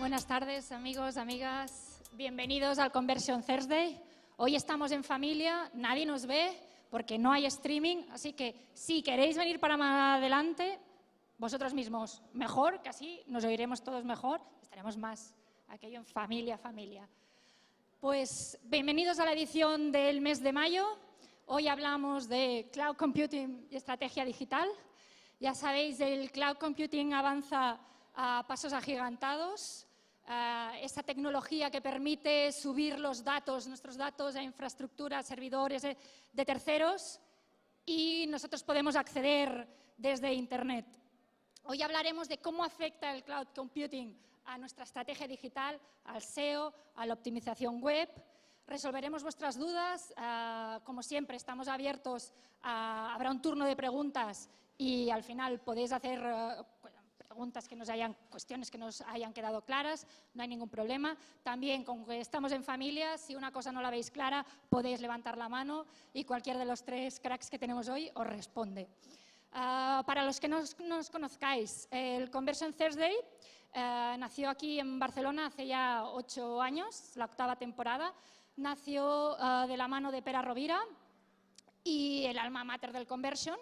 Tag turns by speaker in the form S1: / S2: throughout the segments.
S1: Buenas tardes, amigos, amigas. Bienvenidos al Conversion Thursday. Hoy estamos en familia, nadie nos ve porque no hay streaming, así que si queréis venir para más adelante, vosotros mismos, mejor, que así nos oiremos todos mejor, estaremos más aquello en familia, familia. Pues bienvenidos a la edición del mes de mayo. Hoy hablamos de Cloud Computing y estrategia digital. Ya sabéis, el Cloud Computing avanza a pasos agigantados. Esta tecnología que permite subir los datos, nuestros datos a infraestructuras, servidores de terceros y nosotros podemos acceder desde Internet. Hoy hablaremos de cómo afecta el Cloud Computing a nuestra estrategia digital, al SEO, a la optimización web. Resolveremos vuestras dudas. Como siempre, estamos abiertos. Habrá un turno de preguntas y al final podéis hacer preguntas cuestiones que nos hayan quedado claras, no hay ningún problema. También, como que estamos en familia, si una cosa no la veis clara, podéis levantar la mano y cualquiera de los tres cracks que tenemos hoy os responde. Para los que no nos conozcáis, el Conversion Thursday nació aquí en Barcelona hace ya 8 años, la 8ª temporada. Nació de la mano de Pere Rovira y el alma mater del Conversion.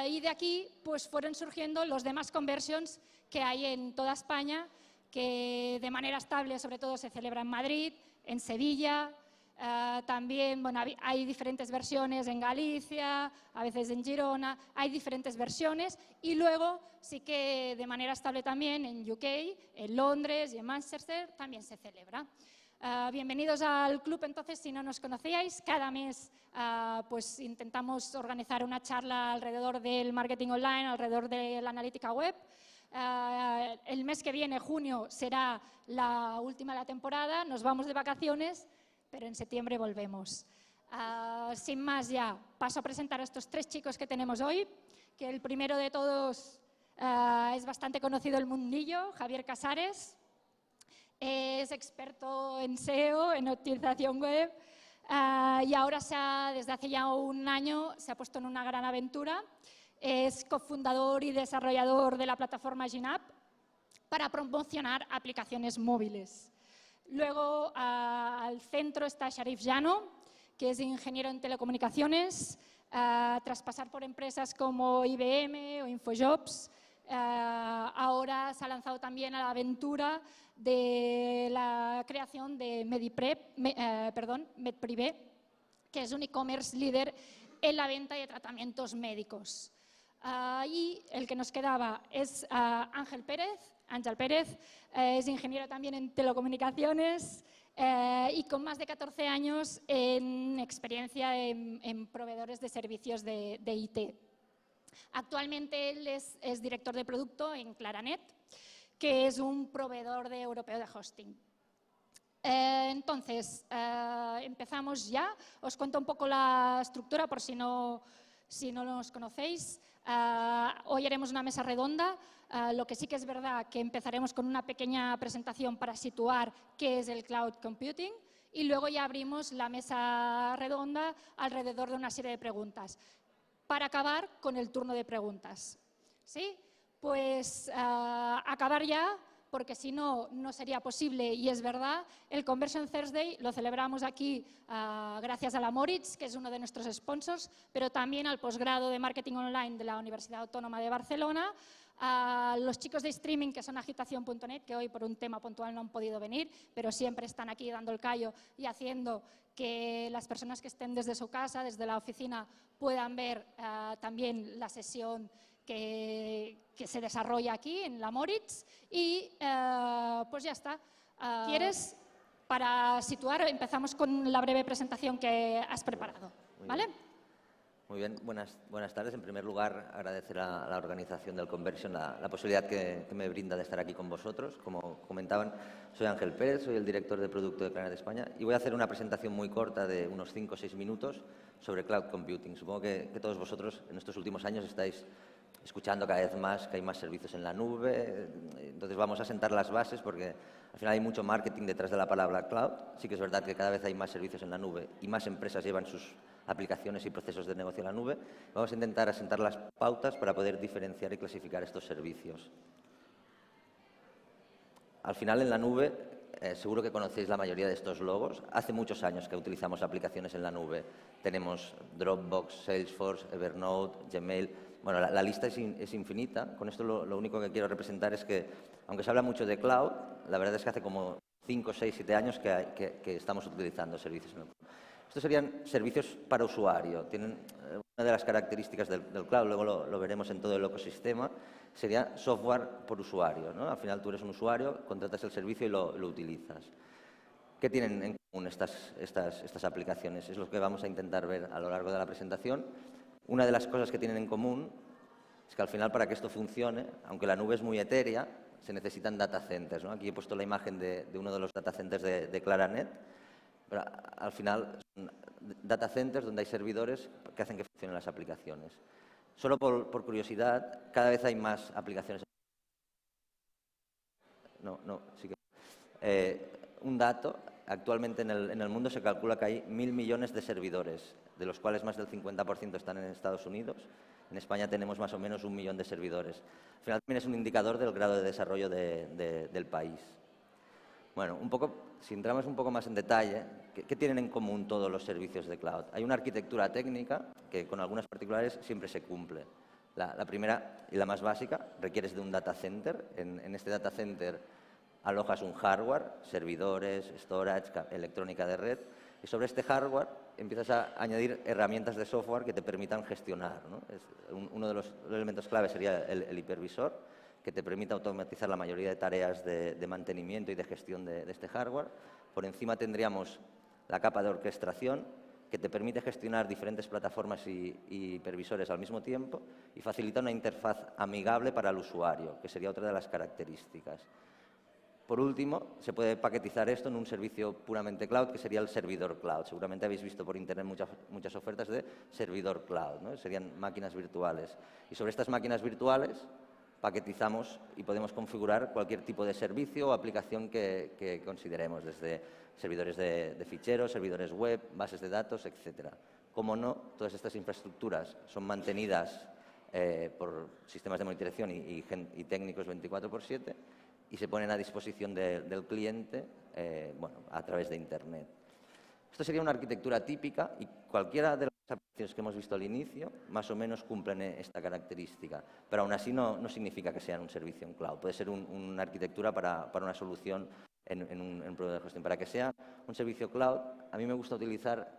S1: Y de aquí pues fueron surgiendo los demás conversions que hay en toda España, que de manera estable sobre todo se celebra en Madrid, en Sevilla, también hay diferentes versiones en Galicia, a veces en Girona, hay diferentes versiones y luego sí que de manera estable también en UK, en Londres y en Manchester también se celebra. Bienvenidos al club, entonces, si no nos conocíais, cada mes pues intentamos organizar una charla alrededor del marketing online, alrededor de la analítica web. El mes que viene, junio, será la última de la temporada, nos vamos de vacaciones, pero en septiembre volvemos. Sin más ya, paso a presentar a estos 3 chicos que tenemos hoy, que el primero de todos es bastante conocido el mundillo, Javier Casares. Es experto en SEO, en optimización web y ahora desde hace ya un año se ha puesto en una gran aventura. Es cofundador y desarrollador de la plataforma GenApp para promocionar aplicaciones móviles. Luego al centro está Sharif Jano, que es ingeniero en telecomunicaciones, tras pasar por empresas como IBM o Infojobs. Ahora se ha lanzado también a la aventura de la creación de MedPrivé, que es un e-commerce líder en la venta de tratamientos médicos. Y el que nos quedaba es Ángel Pérez, es ingeniero también en telecomunicaciones y con más de 14 años en experiencia en proveedores de servicios de IT. Actualmente él es director de producto en Claranet, que es un proveedor europeo de hosting. Entonces, empezamos ya. Os cuento un poco la estructura por si no nos conocéis. Hoy haremos una mesa redonda. Lo que sí que es verdad que empezaremos con una pequeña presentación para situar qué es el Cloud Computing y luego ya abrimos la mesa redonda alrededor de una serie de preguntas, para acabar con el turno de preguntas. ¿Sí? Pues acabar ya, porque si no, no sería posible, y es verdad, el Conversion Thursday lo celebramos aquí gracias a la Moritz, que es uno de nuestros sponsors, pero también al posgrado de Marketing Online de la Universidad Autónoma de Barcelona, a los chicos de streaming que son agitación.net, que hoy por un tema puntual no han podido venir, pero siempre están aquí dando el callo y haciendo que las personas que estén desde su casa, desde la oficina, puedan ver también la sesión que se desarrolla aquí en la Moritz. Y pues ya está. ¿Quieres? Para situar, empezamos con la breve presentación que has preparado. ¿Vale?
S2: Muy bien, buenas tardes. En primer lugar, agradecer a la organización del Conversion la posibilidad que me brinda de estar aquí con vosotros. Como comentaban, soy Ángel Pérez, soy el director de producto de Claranet España y voy a hacer una presentación muy corta de unos 5 o 6 minutos sobre Cloud Computing. Supongo que todos vosotros en estos últimos años estáis escuchando cada vez más que hay más servicios en la nube, entonces vamos a sentar las bases porque al final hay mucho marketing detrás de la palabra cloud. Sí que es verdad que cada vez hay más servicios en la nube y más empresas llevan sus aplicaciones y procesos de negocio en la nube. Vamos a intentar asentar las pautas para poder diferenciar y clasificar estos servicios. Al final, en la nube, seguro que conocéis la mayoría de estos logos. Hace muchos años que utilizamos aplicaciones en la nube. Tenemos Dropbox, Salesforce, Evernote, Gmail. Bueno, la lista es infinita. Con esto lo único que quiero representar es que, aunque se habla mucho de cloud, la verdad es que hace como 5, 6, 7 años que estamos utilizando servicios en el cloud. Estos serían servicios para usuario. Tienen una de las características del cloud, luego lo veremos en todo el ecosistema, sería software por usuario, ¿no? Al final tú eres un usuario, contratas el servicio y lo utilizas. ¿Qué tienen en común estas aplicaciones? Es lo que vamos a intentar ver a lo largo de la presentación. Una de las cosas que tienen en común es que al final, para que esto funcione, aunque la nube es muy etérea, se necesitan data centers, ¿no? Aquí he puesto la imagen de uno de los data centers de Claranet. Pero al final son data centers donde hay servidores que hacen que funcionen las aplicaciones. Solo por curiosidad, cada vez hay más aplicaciones. Un dato, actualmente en el mundo se calcula que hay 1.000 millones de servidores, de los cuales más del 50% están en Estados Unidos. En España tenemos más o menos 1 millón de servidores. Al final también es un indicador del grado de desarrollo del país. Bueno, si entramos un poco más en detalle, ¿qué tienen en común todos los servicios de cloud? Hay una arquitectura técnica que, con algunas particulares, siempre se cumple. La primera y la más básica, requieres de un data center. En este data center alojas un hardware, servidores, storage, electrónica de red, y sobre este hardware empiezas a añadir herramientas de software que te permitan gestionar, ¿no? Uno de los elementos clave sería el hipervisor, que te permite automatizar la mayoría de tareas de mantenimiento y de gestión de este hardware. Por encima tendríamos la capa de orquestación, que te permite gestionar diferentes plataformas y hipervisores al mismo tiempo y facilita una interfaz amigable para el usuario, que sería otra de las características. Por último, se puede paquetizar esto en un servicio puramente cloud, que sería el servidor cloud. Seguramente habéis visto por internet muchas ofertas de servidor cloud, ¿no? Serían máquinas virtuales. Y sobre estas máquinas virtuales paquetizamos y podemos configurar cualquier tipo de servicio o aplicación que consideremos, desde servidores de ficheros, servidores web, bases de datos, etcétera. Como no, todas estas infraestructuras son mantenidas por sistemas de monitorización y técnicos 24/7 y se ponen a disposición del cliente a través de Internet. Esto sería una arquitectura típica y cualquiera de las aplicaciones que hemos visto al inicio más o menos cumplen esta característica, pero aún así no significa que sean un servicio en cloud. Puede ser una arquitectura para una solución en un proveedor de gestión. Para que sea un servicio cloud, a mí me gusta utilizar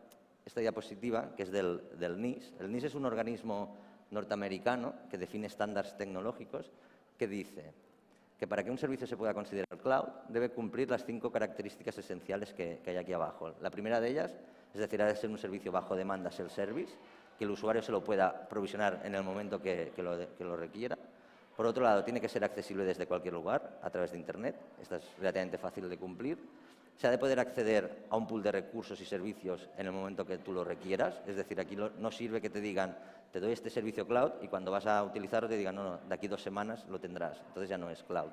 S2: esta diapositiva, que es del NIST. El NIST es un organismo norteamericano que define estándares tecnológicos, que dice que para que un servicio se pueda considerar cloud debe cumplir las 5 características esenciales que hay aquí abajo. La primera de ellas, es decir, ha de ser un servicio bajo demanda self-service, que el usuario se lo pueda provisionar en el momento que lo requiera. Por otro lado, tiene que ser accesible desde cualquier lugar, a través de Internet. Esta es relativamente fácil de cumplir. Se ha de poder acceder a un pool de recursos y servicios en el momento que tú lo requieras. Es decir, aquí no sirve que te digan, te doy este servicio cloud, y cuando vas a utilizarlo te digan, no, de aquí 2 semanas lo tendrás. Entonces ya no es cloud.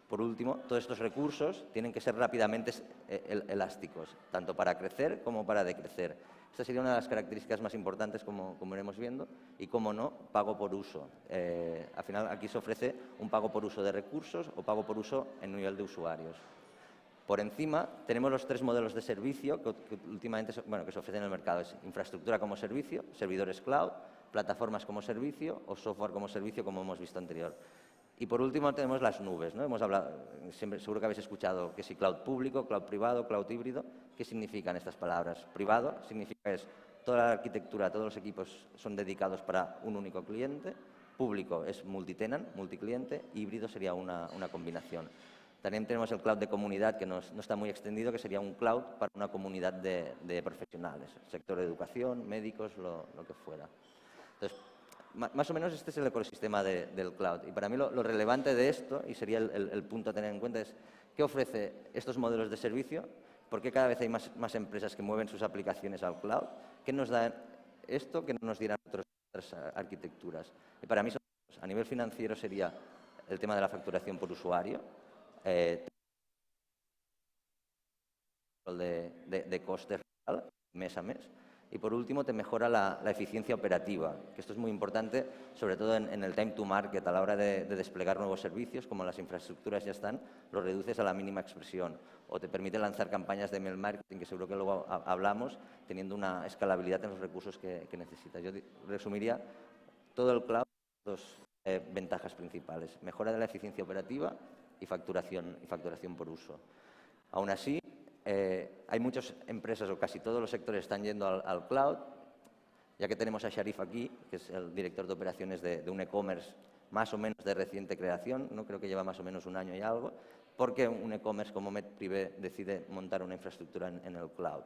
S2: Por último, todos estos recursos tienen que ser rápidamente elásticos, tanto para crecer como para decrecer. Esta sería una de las características más importantes, como iremos viendo, y, como no, pago por uso. Al final, aquí se ofrece un pago por uso de recursos o pago por uso en nivel de usuarios. Por encima tenemos los 3 modelos de servicio que últimamente que se ofrecen en el mercado. Es infraestructura como servicio, servidores cloud, plataformas como servicio o software como servicio, como hemos visto anterior. Y por último tenemos las nubes, ¿no? Hemos hablado, seguro que habéis escuchado que si cloud público, cloud privado, cloud híbrido. ¿Qué significan estas palabras? Privado significa que toda la arquitectura, todos los equipos son dedicados para un único cliente. Público es multitenant, multicliente. Híbrido sería una combinación. También tenemos el cloud de comunidad, que no está muy extendido, que sería un cloud para una comunidad de profesionales, sector de educación, médicos, lo que fuera. Entonces, más o menos este es el ecosistema del cloud. Y para mí lo relevante de esto, y sería el punto a tener en cuenta, es qué ofrece estos modelos de servicio, por qué cada vez hay más empresas que mueven sus aplicaciones al cloud, qué nos da esto que no nos dieran otras arquitecturas. Y para mí, a nivel financiero, sería el tema de la facturación por usuario, de costes real, mes a mes. Y por último, te mejora la eficiencia operativa, que esto es muy importante, sobre todo en el time to market, a la hora de desplegar nuevos servicios, como las infraestructuras ya están, lo reduces a la mínima expresión. O te permite lanzar campañas de email marketing, que seguro que luego hablamos, teniendo una escalabilidad en los recursos que necesitas. Yo resumiría todo el cloud en dos ventajas principales: mejora de la eficiencia operativa y facturación por uso. Aún así, hay muchas empresas, o casi todos los sectores están yendo al cloud, ya que tenemos a Sharif aquí, que es el director de operaciones de un e-commerce más o menos de reciente creación, ¿no? Creo que lleva más o menos un año y algo, porque un e-commerce como MedPrivé decide montar una infraestructura en el cloud.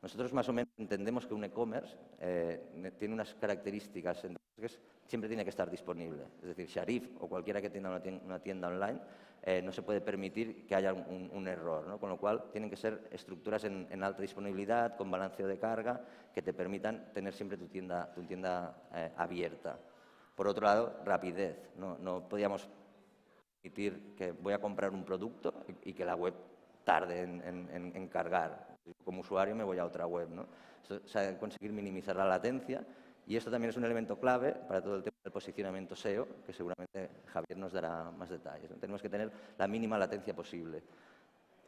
S2: Nosotros más o menos entendemos que un e-commerce tiene unas características que siempre tiene que estar disponible. Es decir, Sharif o cualquiera que tenga una tienda online no se puede permitir que haya un error, ¿no? Con lo cual tienen que ser estructuras en alta disponibilidad, con balanceo de carga, que te permitan tener siempre tu tienda abierta. Por otro lado, rapidez. No podíamos permitir que voy a comprar un producto y que la web tarde en cargar. Como usuario me voy a otra web, ¿no? O sea, conseguir minimizar la latencia, y esto también es un elemento clave para todo el tema del posicionamiento SEO, que seguramente Javier nos dará más detalles, ¿no? Tenemos que tener la mínima latencia posible.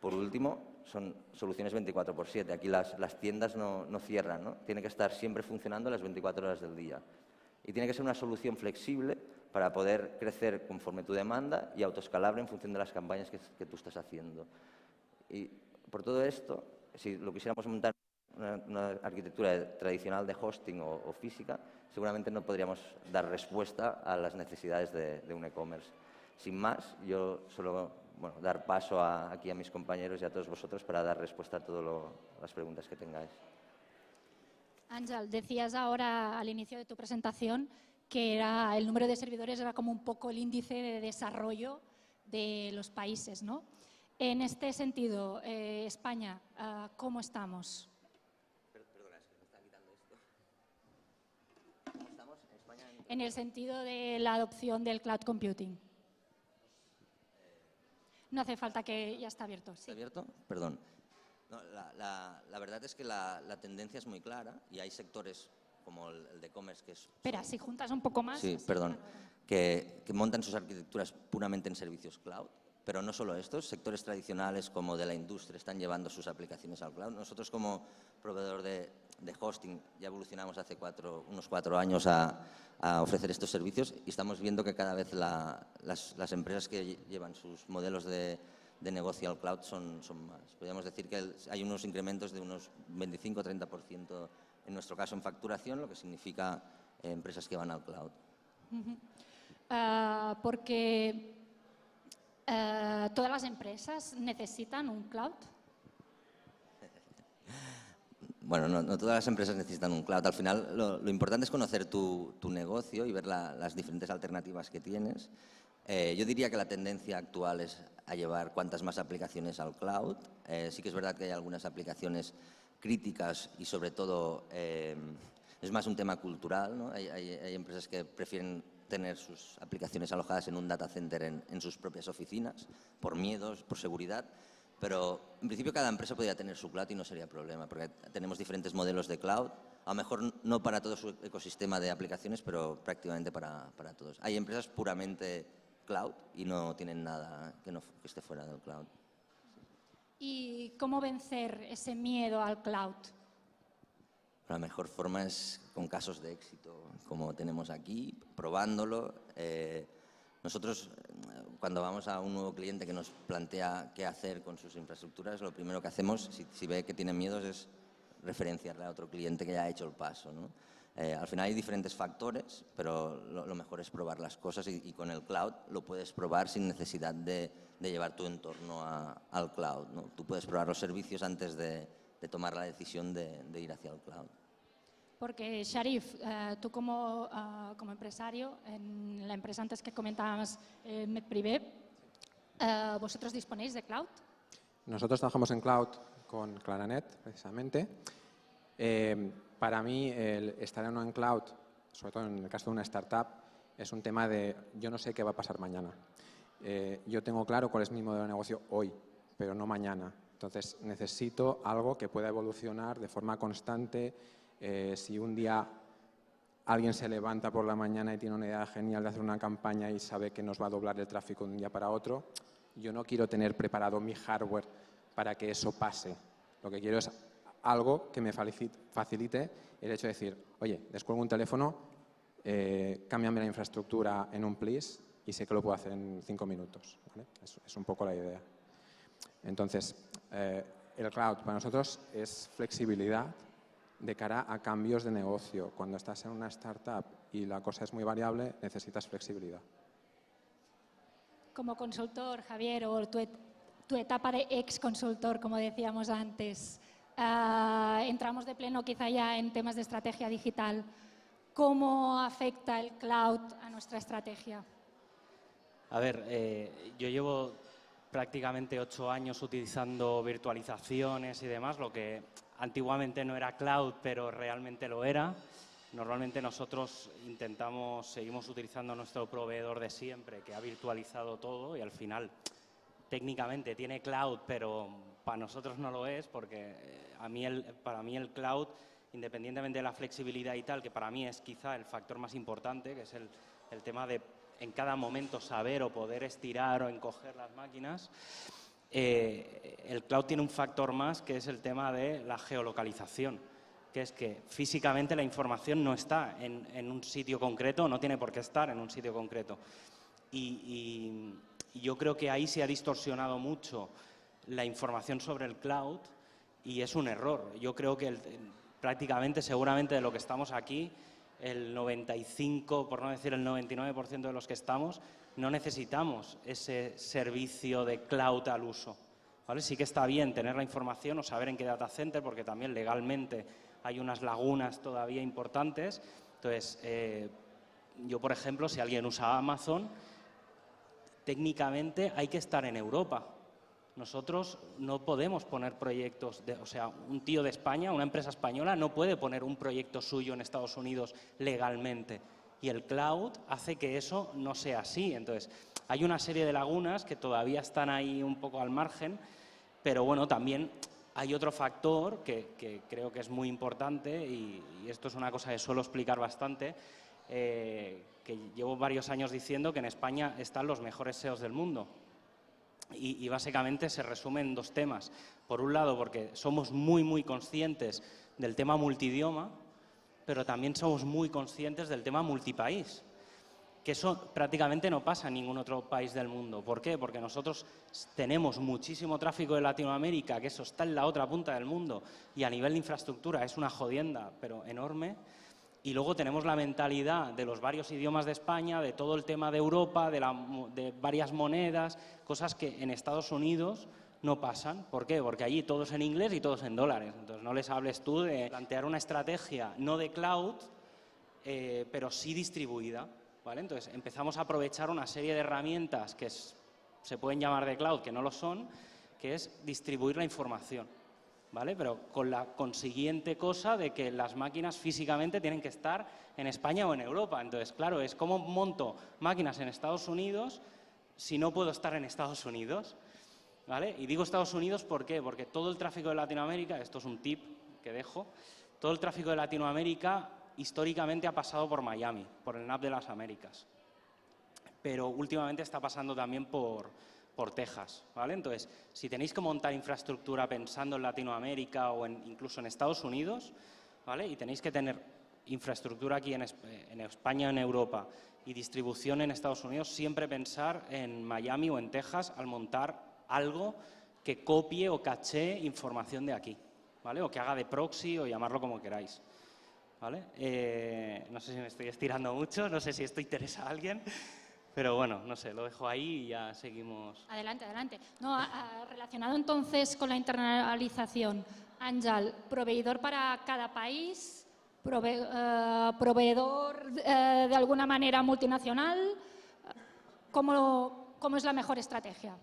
S2: Por último, son soluciones 24/7. Aquí las tiendas no cierran, ¿no? Tiene que estar siempre funcionando las 24 horas del día. Y tiene que ser una solución flexible para poder crecer conforme tu demanda y autoescalable en función de las campañas que tú estás haciendo. Y por todo esto, si lo quisiéramos montar una arquitectura tradicional de hosting o física, seguramente no podríamos dar respuesta a las necesidades de un e-commerce. Sin más, yo solo dar paso aquí a mis compañeros y a todos vosotros para dar respuesta a todas las preguntas que tengáis.
S1: Ángel, decías ahora al inicio de tu presentación que el número de servidores era como un poco el índice de desarrollo de los países, ¿no? En este sentido, España, ¿cómo estamos?
S2: Perdona, es que me está quitando esto. ¿Cómo estamos en España?
S1: En el sentido de la adopción del cloud computing. No hace falta que ya está abierto. Sí.
S2: ¿Está abierto? Perdón. No, la verdad es que la tendencia es muy clara y hay sectores como el de e-commerce que es...
S1: Espera, si juntas un poco más.
S2: Sí, perdón. Que montan sus arquitecturas puramente en servicios cloud, pero no solo estos, sectores tradicionales como de la industria están llevando sus aplicaciones al cloud. Nosotros como proveedor de hosting ya evolucionamos hace unos 4 años a ofrecer estos servicios y estamos viendo que cada vez las empresas que llevan sus modelos de negocio al cloud son más. Podríamos decir que hay unos incrementos de unos 25-30% en nuestro caso en facturación, lo que significa empresas que van al cloud.
S1: Porque todas las empresas necesitan un cloud.
S2: Bueno, no todas las empresas necesitan un cloud. Al final lo importante es conocer tu negocio y ver las diferentes alternativas que tienes. Yo diría que la tendencia actual es a llevar cuantas más aplicaciones al cloud. Sí que es verdad que hay algunas aplicaciones críticas y sobre todo es más un tema cultural, ¿no? Hay empresas que prefieren tener sus aplicaciones alojadas en un data center en sus propias oficinas, por miedos, por seguridad, pero en principio cada empresa podría tener su cloud y no sería problema, porque tenemos diferentes modelos de cloud, a lo mejor no para todo su ecosistema de aplicaciones, pero prácticamente para todos. Hay empresas puramente cloud y no tienen nada que esté fuera del cloud.
S1: ¿Y cómo vencer ese miedo al cloud?
S2: La mejor forma es con casos de éxito, como tenemos aquí, probándolo. Nosotros, cuando vamos a un nuevo cliente que nos plantea qué hacer con sus infraestructuras, lo primero que hacemos, si ve que tienen miedos, es referenciarle a otro cliente que ya ha hecho el paso, ¿no? Al final hay diferentes factores, pero lo mejor es probar las cosas y con el cloud lo puedes probar sin necesidad de llevar tu entorno al cloud, ¿no? Tú puedes probar los servicios antes de tomar la decisión de ir hacia el cloud.
S1: Porque, Sharif, tú como empresario, en la empresa antes que comentábamos, MedPrivé, ¿vosotros disponéis de cloud?
S3: Nosotros trabajamos en cloud con Claranet, precisamente. Para mí, el estar o no en cloud, sobre todo en el caso de una startup, es un tema de yo no sé qué va a pasar mañana. Yo tengo claro cuál es mi modelo de negocio hoy, pero no mañana. Entonces, necesito algo que pueda evolucionar de forma constante, Si un día alguien se levanta por la mañana y tiene una idea genial de hacer una campaña y sabe que nos va a doblar el tráfico de un día para otro, yo no quiero tener preparado mi hardware para que eso pase. Lo que quiero es algo que me facilite el hecho de decir, oye, descuelgo un teléfono, cámbiame la infraestructura en un plis y sé que lo puedo hacer en 5 minutos. ¿Vale? Es un poco la idea. Entonces, el cloud para nosotros es flexibilidad de cara a cambios de negocio. Cuando estás en una startup y la cosa es muy variable, necesitas flexibilidad.
S1: Como consultor, Javier, o tu etapa de ex consultor, como decíamos antes, entramos de pleno quizá ya en temas de estrategia digital. ¿Cómo afecta el cloud a nuestra estrategia?
S4: A ver, yo llevo prácticamente 8 años utilizando virtualizaciones y demás, lo que antiguamente no era cloud, pero realmente lo era. Normalmente nosotros seguimos utilizando nuestro proveedor de siempre, que ha virtualizado todo y al final técnicamente tiene cloud, pero para nosotros no lo es, porque para mí el cloud, independientemente de la flexibilidad y tal, que para mí es quizá el factor más importante, que es el tema de en cada momento saber o poder estirar o encoger las máquinas, el cloud tiene un factor más, que es el tema de la geolocalización, que es que físicamente la información no está en un sitio concreto, no tiene por qué estar en un sitio concreto. Y yo creo que ahí se ha distorsionado mucho la información sobre el cloud y es un error. Yo creo que prácticamente, seguramente de lo que estamos aquí, el 95, por no decir el 99% de los que estamos, no necesitamos ese servicio de cloud al uso, ¿vale? Sí que está bien tener la información o saber en qué data center, porque también legalmente hay unas lagunas todavía importantes. Entonces, yo, por ejemplo, si alguien usa Amazon, técnicamente hay que estar en Europa. Nosotros no podemos poner proyectos, o sea, un tío de España, una empresa española, no puede poner un proyecto suyo en Estados Unidos legalmente. Y el cloud hace que eso no sea así. Entonces, hay una serie de lagunas que todavía están ahí un poco al margen, pero bueno, también hay otro factor que creo que es muy importante y esto es una cosa que suelo explicar bastante, que llevo varios años diciendo que en España están los mejores SEOs del mundo. Y básicamente se resume en 2 temas. Por un lado, porque somos muy conscientes del tema multidioma, pero también somos muy conscientes del tema multipaís, que eso prácticamente no pasa en ningún otro país del mundo. ¿Por qué? Porque nosotros tenemos muchísimo tráfico de Latinoamérica, que eso está en la otra punta del mundo, y a nivel de infraestructura es una jodienda, pero enorme. Y luego tenemos la mentalidad de los varios idiomas de España, de todo el tema de Europa, de varias monedas, cosas que en Estados Unidos no pasan. ¿Por qué? Porque allí todo es en inglés y todo es en dólares. Entonces no les hables tú de plantear una estrategia no de cloud, pero sí distribuida, ¿vale? Entonces empezamos a aprovechar una serie de herramientas que se pueden llamar de cloud, que no lo son, que es distribuir la información, ¿vale? Pero con la consiguiente cosa de que las máquinas físicamente tienen que estar en España o en Europa. Entonces, claro, es como monto máquinas en Estados Unidos si no puedo estar en Estados Unidos, ¿vale? Y digo Estados Unidos, ¿por qué? Porque todo el tráfico de Latinoamérica, esto es un tip que dejo, todo el tráfico de Latinoamérica históricamente ha pasado por Miami, por el NAP de las Américas. Pero últimamente está pasando también por Texas, ¿vale? Entonces, si tenéis que montar infraestructura pensando en Latinoamérica o incluso en Estados Unidos, ¿vale? Y tenéis que tener infraestructura aquí en España o en Europa y distribución en Estados Unidos, siempre pensar en Miami o en Texas al montar algo que copie o caché información de aquí, ¿vale? O que haga de proxy o llamarlo como queráis, ¿vale? No sé si me estoy estirando mucho, no sé si esto interesa a alguien. Pero bueno, no sé, lo dejo ahí y ya seguimos.
S1: Adelante, adelante. No, relacionado entonces con la internalización, Àngel, proveedor para cada país, proveedor de alguna manera multinacional, ¿cómo es la mejor estrategia?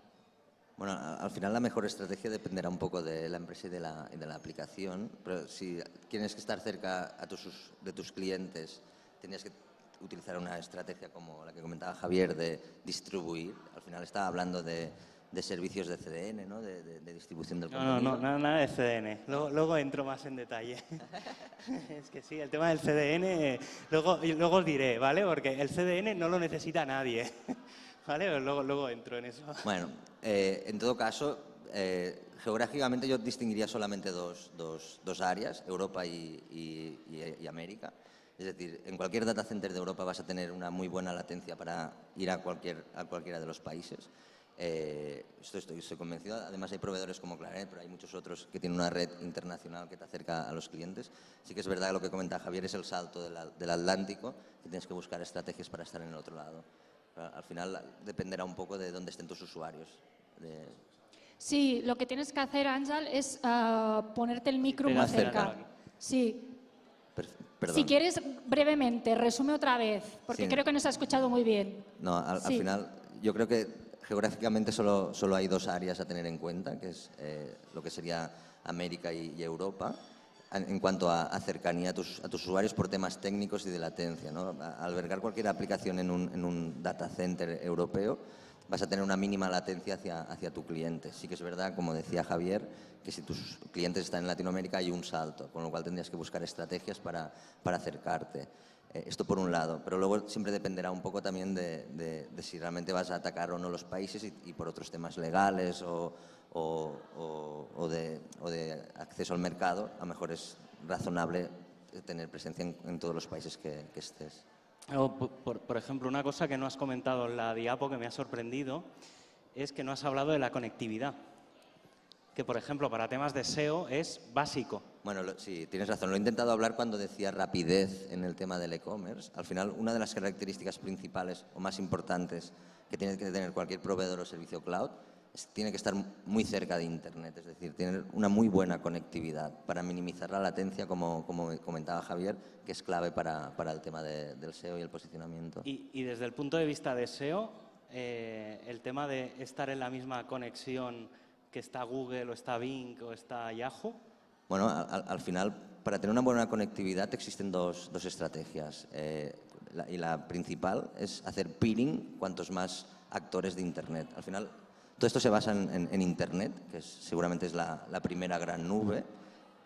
S2: Bueno, al final la mejor estrategia dependerá un poco de la empresa y de la aplicación, pero si tienes que estar cerca de tus clientes, tendrías que utilizar una estrategia como la que comentaba Javier de distribuir. Al final está hablando de servicios de CDN, ¿no? de distribución del
S4: No,
S2: contenido.
S4: no, nada de CDN. Luego entro más en detalle. Es que sí, el tema del CDN, luego os diré, ¿vale? Porque el CDN no lo necesita nadie, ¿vale? Luego entro en eso.
S2: Bueno, en todo caso, geográficamente yo distinguiría solamente dos áreas, Europa y América. Es decir, en cualquier data center de Europa vas a tener una muy buena latencia para ir a cualquiera de los países. Estoy convencido. Además hay proveedores como Claranet, pero hay muchos otros que tienen una red internacional que te acerca a los clientes. Sí que es verdad que lo que comenta Javier es el salto del Atlántico, que tienes que buscar estrategias para estar en el otro lado. Al final dependerá un poco de dónde estén tus usuarios.
S1: Sí, lo que tienes que hacer, Ángel, es ponerte el micro
S4: Sí,
S1: muy
S2: más
S1: cerca.
S4: cerca.
S1: Sí.
S2: Perdón.
S1: Si quieres, brevemente, resume otra vez, porque
S2: Sí.
S1: creo que no se ha escuchado muy bien.
S2: No, al
S1: Sí.
S2: final yo creo que geográficamente solo hay dos áreas a tener en cuenta, que es lo que sería América y Europa, en cuanto a cercanía a tus usuarios por temas técnicos y de latencia, ¿no? Albergar cualquier aplicación en un data center europeo vas a tener una mínima latencia hacia tu cliente. Sí que es verdad, como decía Javier, que si tus clientes están en Latinoamérica hay un salto, con lo cual tendrías que buscar estrategias para acercarte. Esto por un lado, pero luego siempre dependerá un poco también de si realmente vas a atacar o no los países y por otros temas legales o de acceso al mercado, a lo mejor es razonable tener presencia en todos los países que estés.
S4: Por ejemplo, una cosa que no has comentado en la diapo que me ha sorprendido es que no has hablado de la conectividad, que por ejemplo para temas de SEO es básico.
S2: Bueno, sí, tienes razón. Lo he intentado hablar cuando decía rapidez en el tema del e-commerce. Al final, una de las características principales o más importantes que tiene que tener cualquier proveedor o servicio cloud tiene que estar muy cerca de Internet, es decir, tener una muy buena conectividad para minimizar la latencia, como comentaba Javier, que es clave para el tema del SEO y el posicionamiento.
S4: Y desde el punto de vista de SEO, el tema de estar en la misma conexión que está Google o está Bing o está Yahoo.
S2: Bueno, al final, para tener una buena conectividad existen dos estrategias. Y la principal es hacer peering cuantos más actores de Internet. Al final, todo esto se basa en Internet, que seguramente es la primera gran nube.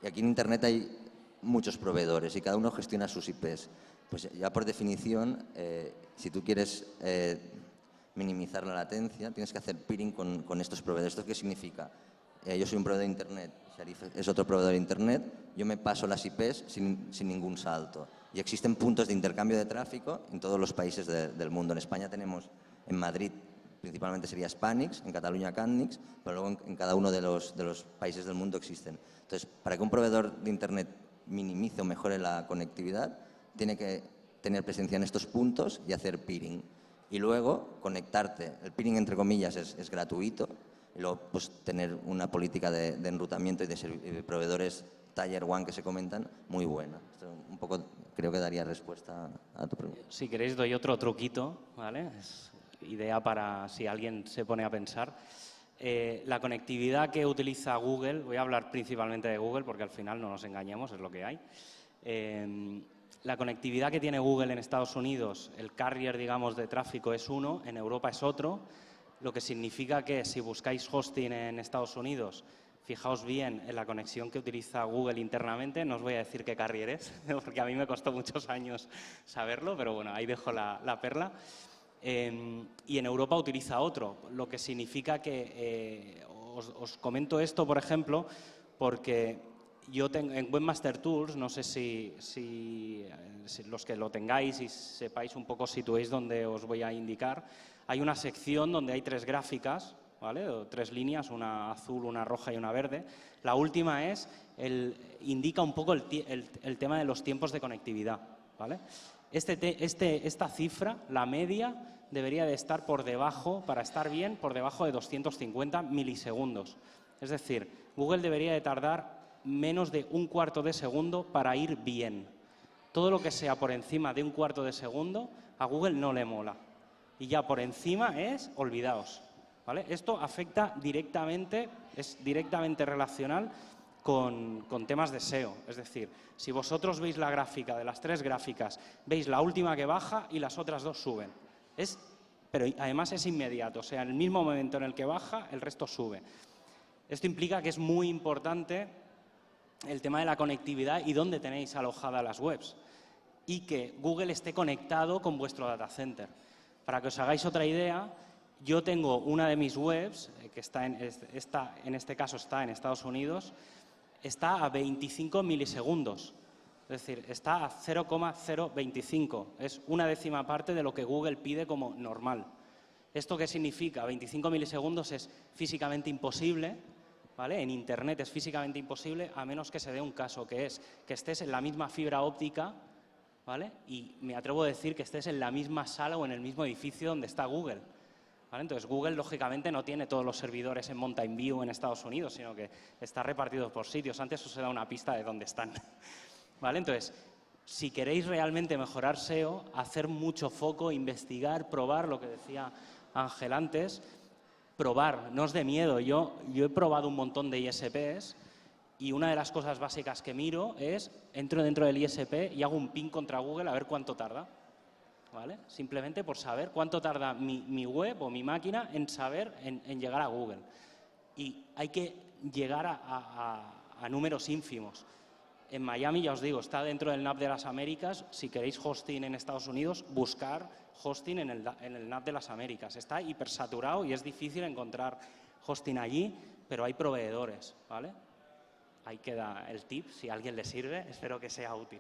S2: Y aquí en Internet hay muchos proveedores y cada uno gestiona sus IPs. Pues ya por definición, si tú quieres minimizar la latencia, tienes que hacer peering con estos proveedores. ¿Esto qué significa? Yo soy un proveedor de Internet, Sharif es otro proveedor de Internet, yo me paso las IPs sin ningún salto. Y existen puntos de intercambio de tráfico en todos los países del mundo. En España tenemos, en Madrid, principalmente sería Spanix, en Cataluña Cannix, pero luego en cada uno de los países del mundo existen. Entonces, para que un proveedor de Internet minimice o mejore la conectividad, tiene que tener presencia en estos puntos y hacer peering. Y luego conectarte. El peering, entre comillas, es gratuito. Y luego pues, tener una política de enrutamiento y de proveedores Tier 1 que se comentan muy buena. Esto un poco creo que daría respuesta a tu pregunta.
S4: Si queréis doy otro truquito, ¿vale? Es idea para si alguien se pone a pensar. La conectividad que utiliza Google, voy a hablar principalmente de Google porque al final no nos engañemos, es lo que hay. La conectividad que tiene Google en Estados Unidos, el carrier, digamos, de tráfico es uno, en Europa es otro, lo que significa que si buscáis hosting en Estados Unidos, fijaos bien en la conexión que utiliza Google internamente, no os voy a decir qué carrier es, porque a mí me costó muchos años saberlo, pero bueno, ahí dejo la perla. Y en Europa utiliza otro, lo que significa que os comento esto, por ejemplo, porque yo tengo en Webmaster Tools, no sé si los que lo tengáis y sepáis un poco, situéis donde os voy a indicar, hay una sección donde hay 3 gráficas, ¿vale? O 3 líneas, una azul, una roja y una verde. La última indica un poco el tema de los tiempos de conectividad, ¿vale? Esta cifra, la media, debería de estar por debajo, para estar bien, por debajo de 250 milisegundos. Es decir, Google debería de tardar menos de un cuarto de segundo para ir bien. Todo lo que sea por encima de un cuarto de segundo, a Google no le mola. Y ya por encima olvidaos, ¿vale? Esto afecta directamente, es directamente relacional con temas de SEO. Es decir, si vosotros veis la gráfica de las 3 gráficas, veis la última que baja y las otras 2 suben. Es pero además es inmediato, o sea, en el mismo momento en el que baja, el resto sube. Esto implica que es muy importante el tema de la conectividad y dónde tenéis alojadas las webs, y que Google esté conectado con vuestro data center. Para que os hagáis otra idea, yo tengo una de mis webs, que en este caso está en Estados Unidos, está a 25 milisegundos. Es decir, está a 0,025. Es una décima parte de lo que Google pide como normal. ¿Esto qué significa? 25 milisegundos es físicamente imposible, ¿vale? En Internet es físicamente imposible, a menos que se dé un caso, que es que estés en la misma fibra óptica, ¿vale? Y me atrevo a decir que estés en la misma sala o en el mismo edificio donde está Google, ¿vale? Entonces, Google, lógicamente, no tiene todos los servidores en Mountain View en Estados Unidos, sino que está repartido por sitios. Antes os he dado una pista de dónde están, ¿vale? Entonces, si queréis realmente mejorar SEO, hacer mucho foco, investigar, probar, lo que decía Ángel antes, probar, no os dé miedo. Yo he probado un montón de ISPs y una de las cosas básicas que miro es, entro dentro del ISP y hago un ping contra Google a ver cuánto tarda, ¿vale? Simplemente por saber cuánto tarda mi web o mi máquina en llegar a Google. Y hay que llegar a números ínfimos. En Miami, ya os digo, está dentro del NAP de las Américas. Si queréis hosting en Estados Unidos, buscar hosting en el NAP de las Américas. Está hipersaturado y es difícil encontrar hosting allí, pero hay proveedores, ¿vale? Ahí queda el tip, si a alguien le sirve, espero que sea útil.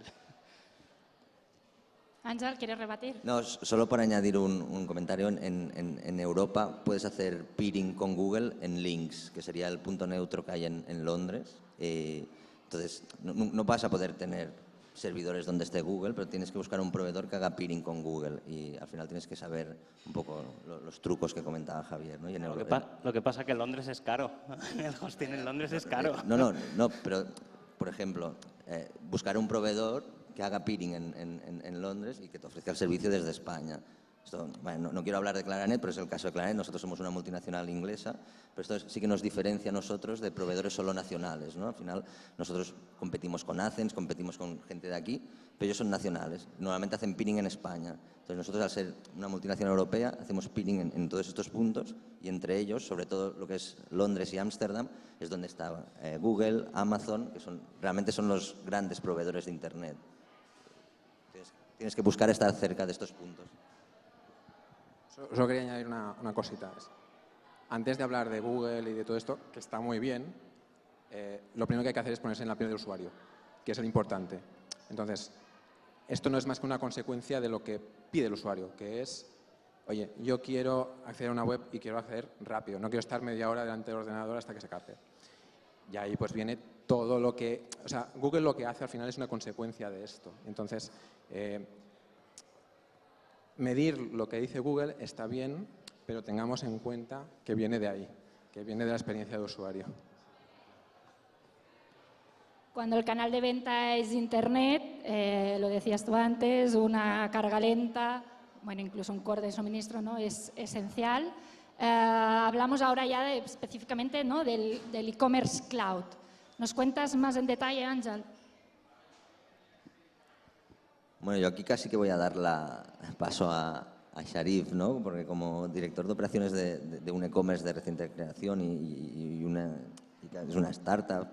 S1: Ángel, ¿quieres rebatir?
S2: No, solo para añadir un comentario. En Europa puedes hacer peering con Google en links, que sería el punto neutro que hay en Londres. Entonces, no vas a poder tener servidores donde esté Google, pero tienes que buscar un proveedor que haga peering con Google y al final tienes que saber un poco los trucos que comentaba Javier, ¿no? Y
S4: lo que pasa es que Londres es caro. El hosting en Londres es caro.
S2: No, pero, por ejemplo, buscar un proveedor que haga peering en Londres y que te ofrezca el servicio desde España. Esto, bueno, no quiero hablar de Claranet, pero es el caso de Claranet. Nosotros somos una multinacional inglesa, pero esto sí que nos diferencia a nosotros de proveedores solo nacionales, ¿no? Al final, nosotros competimos con Athens, competimos con gente de aquí, pero ellos son nacionales. Normalmente hacen peering en España. Entonces, nosotros, al ser una multinacional europea, hacemos peering en todos estos puntos y entre ellos, sobre todo lo que es Londres y Ámsterdam, es donde está Google, Amazon, que realmente son los grandes proveedores de Internet. Tienes que buscar estar cerca de estos puntos.
S3: Solo quería añadir una cosita. Antes de hablar de Google y de todo esto, que está muy bien, lo primero que hay que hacer es ponerse en la piel del usuario, que es lo importante. Entonces, esto no es más que una consecuencia de lo que pide el usuario, que es, oye, yo quiero acceder a una web y quiero acceder rápido, no quiero estar media hora delante del ordenador hasta que se cargue. Y ahí pues viene todo lo que... O sea, Google lo que hace al final es una consecuencia de esto. Entonces, medir lo que dice Google está bien, pero tengamos en cuenta que viene de ahí, que viene de la experiencia de usuario.
S1: Cuando el canal de venta es Internet, lo decías tú antes, una carga lenta, bueno, incluso un core de suministro, ¿no? Es esencial. Hablamos ahora ya específicamente, ¿no? del e-commerce cloud. ¿Nos cuentas más en detalle, Ángel?
S2: Bueno, yo aquí casi que voy a dar paso a Sharif, ¿no? Porque como director de operaciones de un e-commerce de reciente creación y es una startup,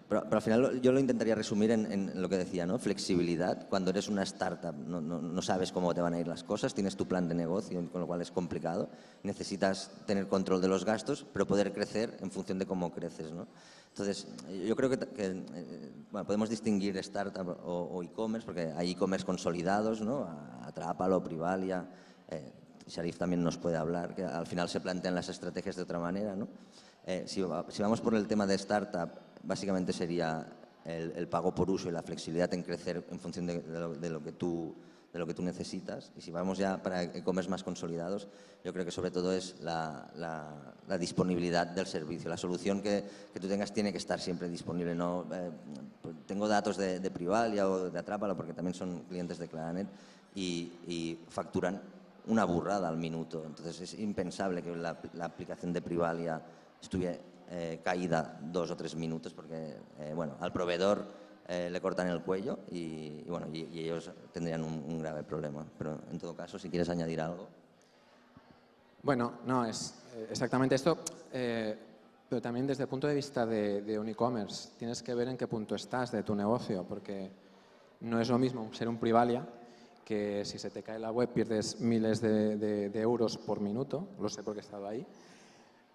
S2: pero al final yo lo intentaría resumir en lo que decía, ¿no? Flexibilidad. Cuando eres una startup no sabes cómo te van a ir las cosas, tienes tu plan de negocio, con lo cual es complicado. Necesitas tener control de los gastos, pero poder crecer en función de cómo creces, ¿no? Entonces, yo creo que bueno, podemos distinguir startup o e-commerce, porque hay e-commerce consolidados, ¿no? Atrápalo, Privalia, Sharif también nos puede hablar, que al final se plantean las estrategias de otra manera, ¿no? Si vamos por el tema de startup, básicamente sería el pago por uso y la flexibilidad en crecer en función de lo que tú necesitas. Y si vamos ya para e-commerce más consolidados, yo creo que sobre todo es la disponibilidad del servicio. La solución que tú tengas tiene que estar siempre disponible. No, tengo datos de Privalia o de Atrápalo, porque también son clientes de Claranet, y facturan una burrada al minuto. Entonces es impensable que la aplicación de Privalia estuviera caída 2 o 3 minutos, porque bueno, al proveedor le cortan el cuello y ellos tendrían un grave problema. Pero en todo caso, si quieres añadir algo.
S3: Bueno, no, es exactamente esto, pero también desde el punto de vista de un e-commerce, tienes que ver en qué punto estás de tu negocio, porque no es lo mismo ser un Privalia, que si se te cae la web pierdes miles de euros por minuto, lo sé porque he estado ahí.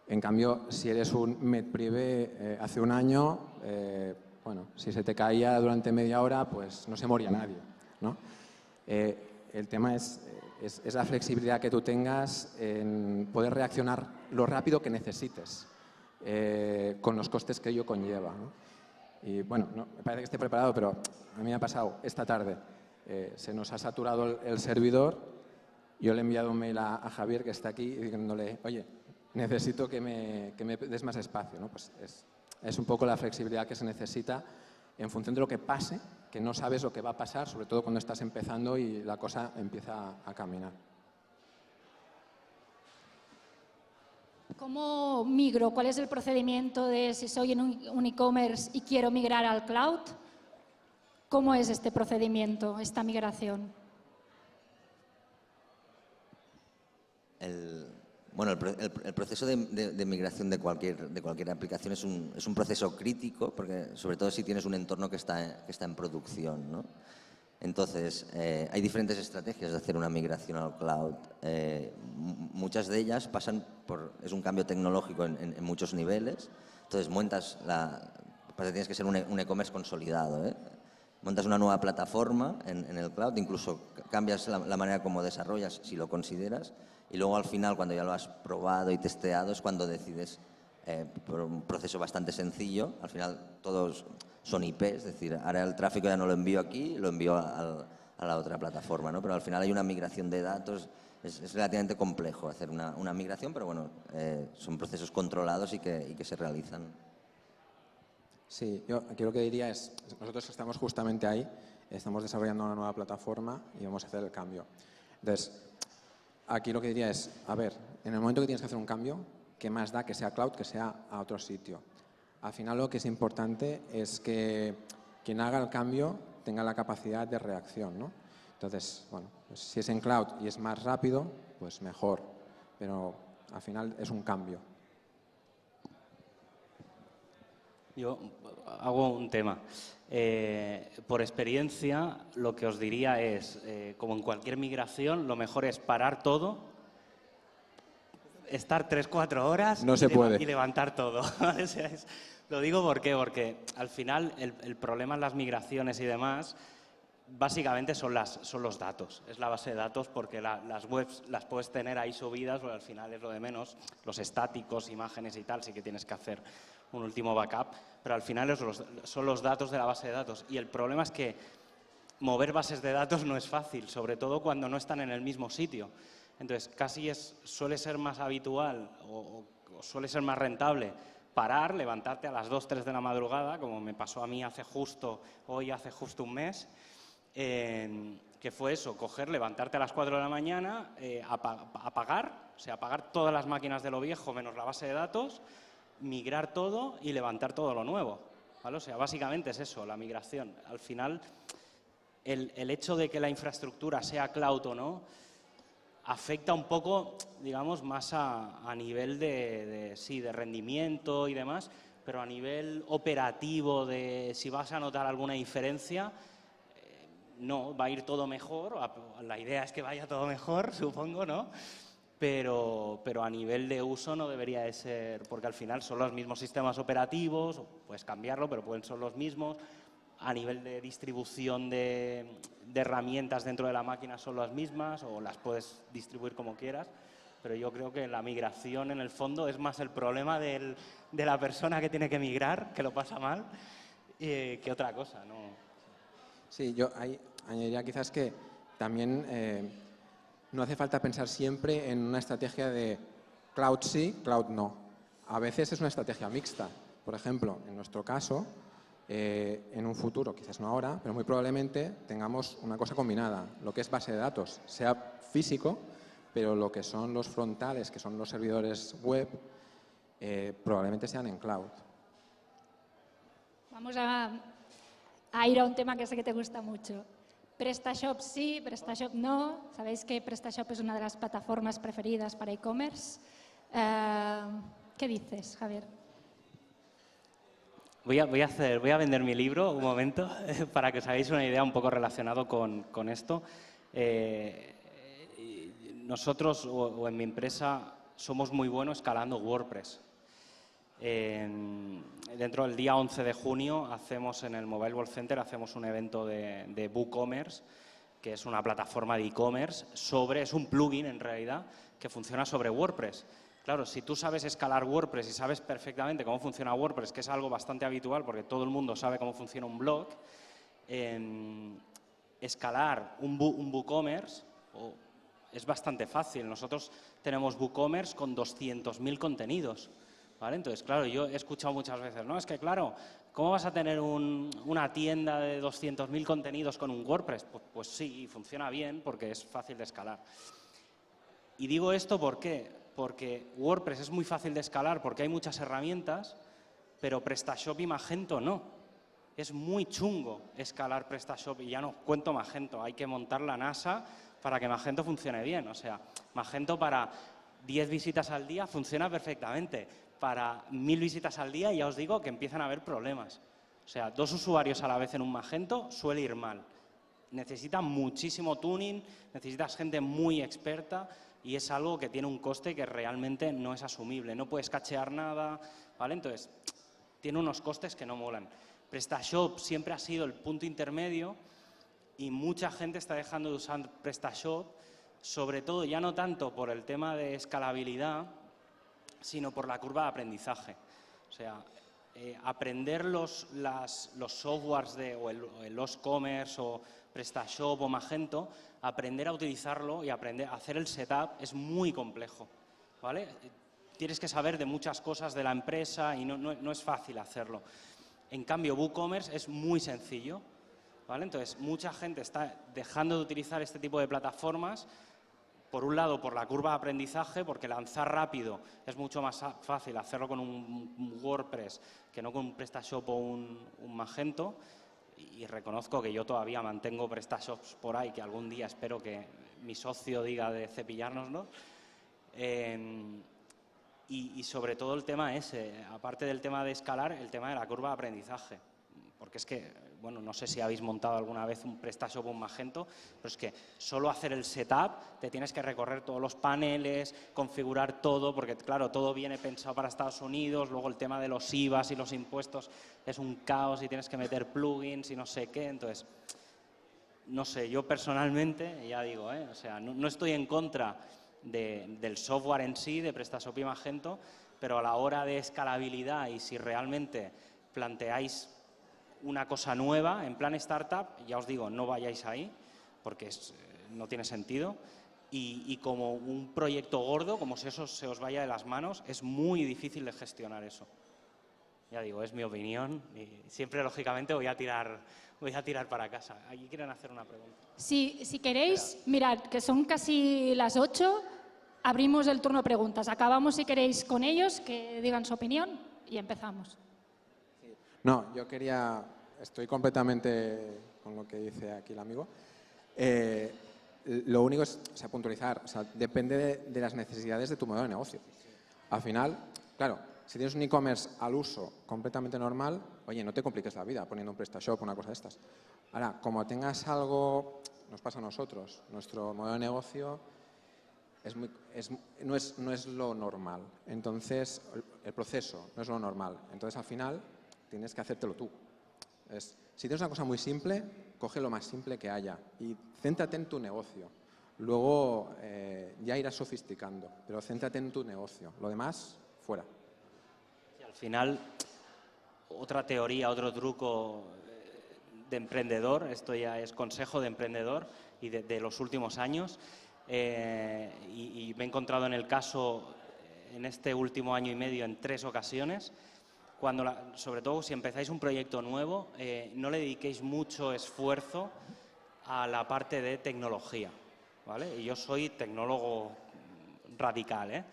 S3: En cambio, si eres un MedPrivé hace un año, bueno, si se te caía durante media hora, pues no se moría nadie, ¿no? El tema es la flexibilidad que tú tengas en poder reaccionar lo rápido que necesites, con los costes que ello conlleva, ¿no? Y bueno, no, me parece que esté preparado, pero a mí me ha pasado esta tarde. Se nos ha saturado el servidor. Yo le he enviado un mail a Javier, que está aquí, diciéndole, oye, necesito que me des más espacio, ¿no? Pues es un poco la flexibilidad que se necesita en función de lo que pase, que no sabes lo que va a pasar, sobre todo cuando estás empezando y la cosa empieza a caminar.
S1: ¿Cómo migro? ¿Cuál es el procedimiento de si soy en un e-commerce y quiero migrar al cloud? ¿Cómo es este procedimiento, esta migración?
S2: Bueno, el proceso de migración de cualquier aplicación es un proceso crítico, porque sobre todo si tienes un entorno que está en producción, ¿no? Entonces, hay diferentes estrategias de hacer una migración al cloud. Muchas de ellas es un cambio tecnológico en muchos niveles. Entonces, tienes que ser un e-commerce consolidado, ¿eh? Montas una nueva plataforma en el cloud, incluso cambias la manera como desarrollas, si lo consideras, y luego al final, cuando ya lo has probado y testeado, es cuando decides, por un proceso bastante sencillo, al final todos son IPs, es decir, ahora el tráfico ya no lo envío aquí, lo envío a la otra plataforma, ¿no? Pero al final hay una migración de datos, es relativamente complejo hacer una migración, pero bueno, son procesos controlados y que se realizan.
S3: Sí, yo aquí lo que diría es, nosotros estamos justamente ahí, estamos desarrollando una nueva plataforma y vamos a hacer el cambio. Entonces, aquí lo que diría es, a ver, en el momento que tienes que hacer un cambio, ¿qué más da que sea cloud, que sea a otro sitio? Al final lo que es importante es que quien haga el cambio tenga la capacidad de reacción, ¿no? Entonces, bueno, pues si es en cloud y es más rápido, pues mejor, pero al final es un cambio.
S4: Yo hago un tema. Por experiencia, lo que os diría es, como en cualquier migración, lo mejor es parar todo, estar 3-4 horas
S3: no se puede.
S4: Y levantar todo. Lo digo porque al final el problema en las migraciones y demás básicamente son los datos. Es la base de datos, porque las webs las puedes tener ahí subidas, pero al final es lo de menos. Los estáticos, imágenes y tal, sí que tienes que hacer un último backup, pero al final son los datos de la base de datos. Y el problema es que mover bases de datos no es fácil, sobre todo cuando no están en el mismo sitio. Entonces, suele ser más habitual o suele ser más rentable parar, levantarte a las 2-3 de la madrugada, como me pasó a mí hace justo un mes, que fue eso, levantarte a las 4 de la mañana, apagar todas las máquinas de lo viejo menos la base de datos, migrar todo y levantar todo lo nuevo, ¿vale? O sea, básicamente es eso, la migración. Al final, el hecho de que la infraestructura sea cloud o no, afecta un poco, digamos, más a nivel de rendimiento y demás, pero a nivel operativo, de si vas a notar alguna diferencia, no, va a ir todo mejor. La idea es que vaya todo mejor, supongo, ¿no? Pero a nivel de uso no debería de ser, porque al final son los mismos sistemas operativos, puedes cambiarlo, pero pueden ser los mismos. A nivel de distribución de herramientas dentro de la máquina son las mismas, o las puedes distribuir como quieras, pero yo creo que la migración en el fondo es más el problema de la persona que tiene que migrar, que lo pasa mal, que otra cosa, ¿no?
S3: Sí, yo ahí añadiría quizás que también no hace falta pensar siempre en una estrategia de cloud sí, cloud no. A veces es una estrategia mixta. Por ejemplo, en nuestro caso, en un futuro, quizás no ahora, pero muy probablemente tengamos una cosa combinada. Lo que es base de datos sea físico, pero lo que son los frontales, que son los servidores web, probablemente sean en cloud.
S1: Vamos a ir a un tema que sé que te gusta mucho. PrestaShop sí, PrestaShop no. Sabéis que PrestaShop es una de las plataformas preferidas para e-commerce. ¿Qué dices, Javier?
S4: Voy a vender mi libro un momento para que os hagáis una idea un poco relacionado con esto. Nosotros o en mi empresa somos muy buenos escalando WordPress. Dentro del día 11 de junio hacemos en el Mobile World Center un evento de WooCommerce, que es una plataforma de e-commerce es un plugin en realidad que funciona sobre WordPress. Claro, si tú sabes escalar WordPress y sabes perfectamente cómo funciona WordPress, que es algo bastante habitual porque todo el mundo sabe cómo funciona un blog, escalar un WooCommerce es bastante fácil. Nosotros tenemos WooCommerce con 200.000 contenidos, ¿vale? Entonces, claro, yo he escuchado muchas veces, no, es que claro, ¿cómo vas a tener una tienda de 200.000 contenidos con un WordPress? Pues sí, funciona bien porque es fácil de escalar. Y digo esto ¿por qué? Porque WordPress es muy fácil de escalar porque hay muchas herramientas, pero PrestaShop y Magento no. Es muy chungo escalar PrestaShop y ya no cuento Magento. Hay que montar la NASA para que Magento funcione bien. O sea, Magento para 10 visitas al día funciona perfectamente. Para 1000 visitas al día ya os digo que empiezan a haber problemas. O sea, 2 usuarios a la vez en un Magento suele ir mal. Necesita muchísimo tuning, necesitas gente muy experta y es algo que tiene un coste que realmente no es asumible. No puedes cachear nada, ¿vale? Entonces, tiene unos costes que no molan. PrestaShop siempre ha sido el punto intermedio y mucha gente está dejando de usar PrestaShop, sobre todo ya no tanto por el tema de escalabilidad, sino por la curva de aprendizaje. O sea, aprender los softwares o el Lostcommerce o PrestaShop o Magento, aprender a utilizarlo y aprender a hacer el setup es muy complejo, ¿vale? Tienes que saber de muchas cosas de la empresa y no es fácil hacerlo. En cambio, WooCommerce es muy sencillo, ¿vale? Entonces, mucha gente está dejando de utilizar este tipo de plataformas, por un lado, por la curva de aprendizaje, porque lanzar rápido es mucho más fácil hacerlo con un WordPress que no con un PrestaShop o un Magento. Y reconozco que yo todavía mantengo PrestaShops por ahí, que algún día espero que mi socio diga de cepillárnoslo. Y sobre todo el tema ese, aparte del tema de escalar, el tema de la curva de aprendizaje. Porque es que, bueno, no sé si habéis montado alguna vez un PrestaShop o un Magento, pero es que solo hacer el setup, te tienes que recorrer todos los paneles, configurar todo, porque claro, todo viene pensado para Estados Unidos, luego el tema de los IVAs y los impuestos es un caos y tienes que meter plugins y no sé qué, entonces, no sé, yo personalmente, ya digo, o sea, no estoy en contra del software en sí, de PrestaShop y Magento, pero a la hora de escalabilidad y si realmente planteáis una cosa nueva, en plan startup, ya os digo, no vayáis ahí, porque no tiene sentido. Y como un proyecto gordo, como si eso se os vaya de las manos, es muy difícil de gestionar eso. Ya digo, es mi opinión y siempre, lógicamente, voy a tirar para casa. ¿Aquí quieren hacer una pregunta?
S1: Si queréis, mirad, que son casi las 8, abrimos el turno de preguntas. Acabamos, si queréis, con ellos, que digan su opinión y empezamos.
S3: No, estoy completamente con lo que dice aquí el amigo. Lo único es puntualizar, depende de las necesidades de tu modelo de negocio. Al final, claro, si tienes un e-commerce al uso completamente normal, oye, no te compliques la vida poniendo un PrestaShop o una cosa de estas. Ahora, como tengas algo, nos pasa a nosotros, nuestro modelo de negocio no es lo normal. Entonces, el proceso no es lo normal. Entonces, al final, tienes que hacértelo tú. Si tienes una cosa muy simple, coge lo más simple que haya y céntrate en tu negocio. Luego ya irás sofisticando, pero céntrate en tu negocio. Lo demás, fuera.
S4: Y al final, otra teoría, otro truco de emprendedor, esto ya es consejo de emprendedor y de los últimos años, y me he encontrado en el caso, en este último año y medio, en 3 ocasiones, sobre todo si empezáis un proyecto nuevo, no le dediquéis mucho esfuerzo a la parte de tecnología, ¿vale? Y yo soy tecnólogo radical,